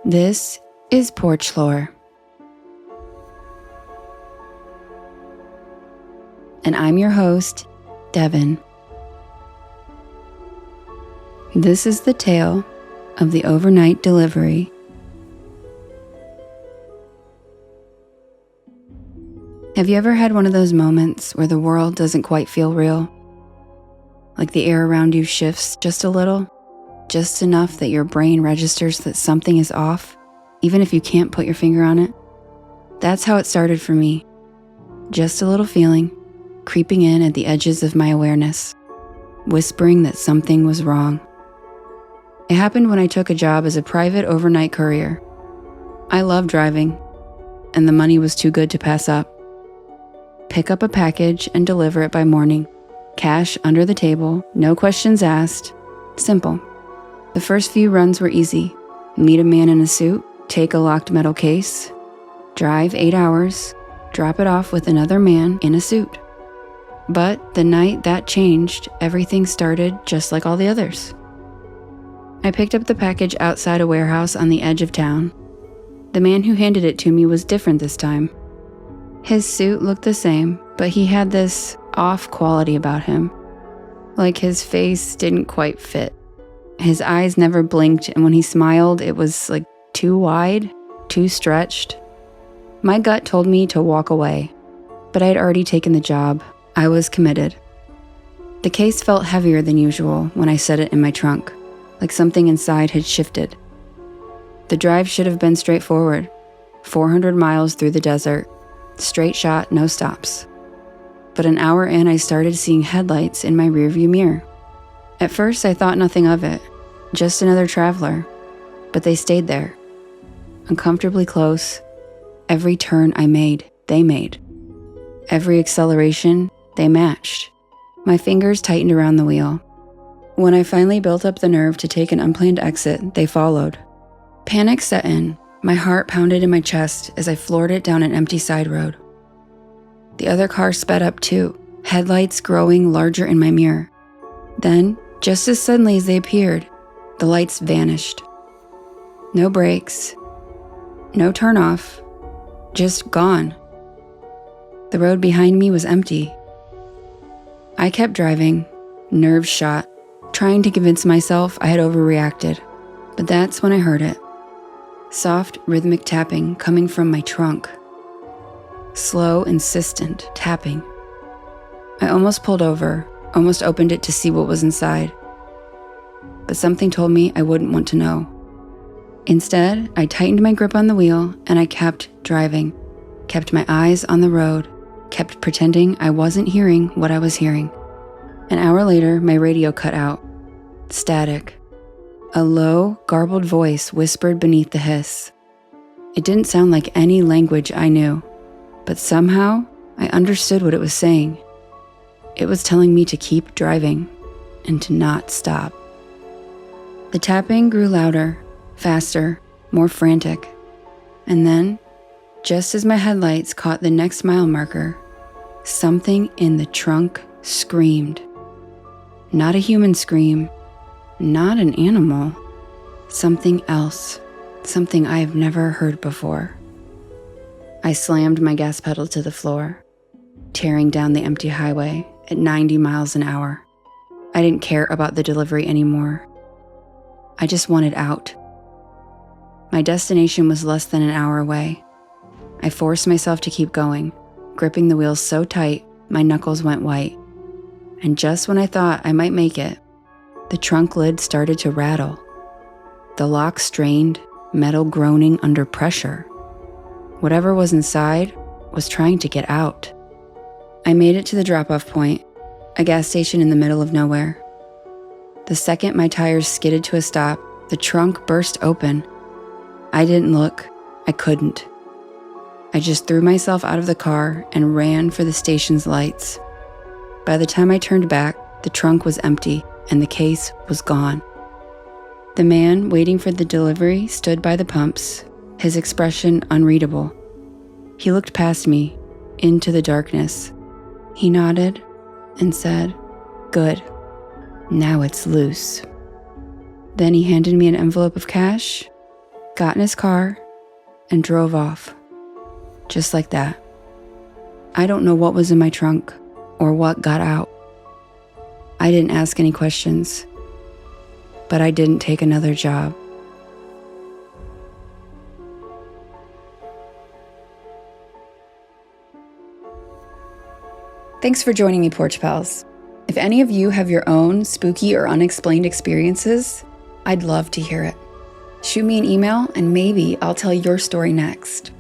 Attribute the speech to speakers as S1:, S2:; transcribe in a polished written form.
S1: This is Porch Lore. And I'm your host, Devin. This is the tale of the overnight delivery. Have you ever had one of those moments where the world doesn't quite feel real? Like the air around you shifts just a little, just enough that your brain registers that something is off, even if you can't put your finger on it? That's how it started for me. Just a little feeling, creeping in at the edges of my awareness, whispering that something was wrong. It happened when I took a job as a private overnight courier. I love driving, and the money was too good to pass up. Pick up a package and deliver it by morning. Cash under the table, no questions asked. Simple. The first few runs were easy. Meet a man in a suit, take a locked metal case, drive 8 hours, drop it off with another man in a suit. But the night that changed, everything started just like all the others. I picked up the package outside a warehouse on the edge of town. The man who handed it to me was different this time. His suit looked the same, but he had this off quality about him. Like his face didn't quite fit. His eyes never blinked, and when he smiled, it was like too wide, too stretched. My gut told me to walk away, but I had already taken the job. I was committed. The case felt heavier than usual when I set it in my trunk, like something inside had shifted. The drive should have been straightforward, 400 miles through the desert, straight shot, no stops. But an hour in, I started seeing headlights in my rearview mirror. At first, I thought nothing of it, just another traveler, but they stayed there, uncomfortably close. Every turn I made, they made. Every acceleration, they matched. My fingers tightened around the wheel. When I finally built up the nerve to take an unplanned exit, they followed. Panic set in. My heart pounded in my chest as I floored it down an empty side road. The other car sped up too, headlights growing larger in my mirror. Then, just as suddenly as they appeared, the lights vanished. No brakes, no turnoff, just gone. The road behind me was empty. I kept driving, nerves shot, trying to convince myself I had overreacted. But that's when I heard it. Soft, rhythmic tapping coming from my trunk. Slow, insistent tapping. I almost pulled over, almost opened it to see what was inside. But something told me I wouldn't want to know. Instead, I tightened my grip on the wheel and I kept driving, kept my eyes on the road, kept pretending I wasn't hearing what I was hearing. An hour later, my radio cut out. Static. A low, garbled voice whispered beneath the hiss. It didn't sound like any language I knew, but somehow I understood what it was saying. It was telling me to keep driving and to not stop. The tapping grew louder, faster, more frantic. And then, just as my headlights caught the next mile marker, something in the trunk screamed. Not a human scream, not an animal, something else, something I have never heard before. I slammed my gas pedal to the floor, tearing down the empty highway at 90 miles an hour. I didn't care about the delivery anymore. I just wanted out. My destination was less than an hour away. I forced myself to keep going, gripping the wheels so tight my knuckles went white. And just when I thought I might make it, the trunk lid started to rattle. The lock strained, metal groaning under pressure. Whatever was inside was trying to get out. I made it to the drop-off point, a gas station in the middle of nowhere. The second my tires skidded to a stop, the trunk burst open. I didn't look. I couldn't. I just threw myself out of the car and ran for the station's lights. By the time I turned back, the trunk was empty and the case was gone. The man waiting for the delivery stood by the pumps, his expression unreadable. He looked past me, into the darkness. He nodded and said, "Good. Now it's loose." Then he handed me an envelope of cash got in his car, and drove off. Just like that. I don't know what was in my trunk or what got out. I didn't ask any questions, but I didn't take another job. Thanks for joining me, Porch Pals. If any of you have your own spooky or unexplained experiences, I'd love to hear it. Shoot me an email and maybe I'll tell your story next.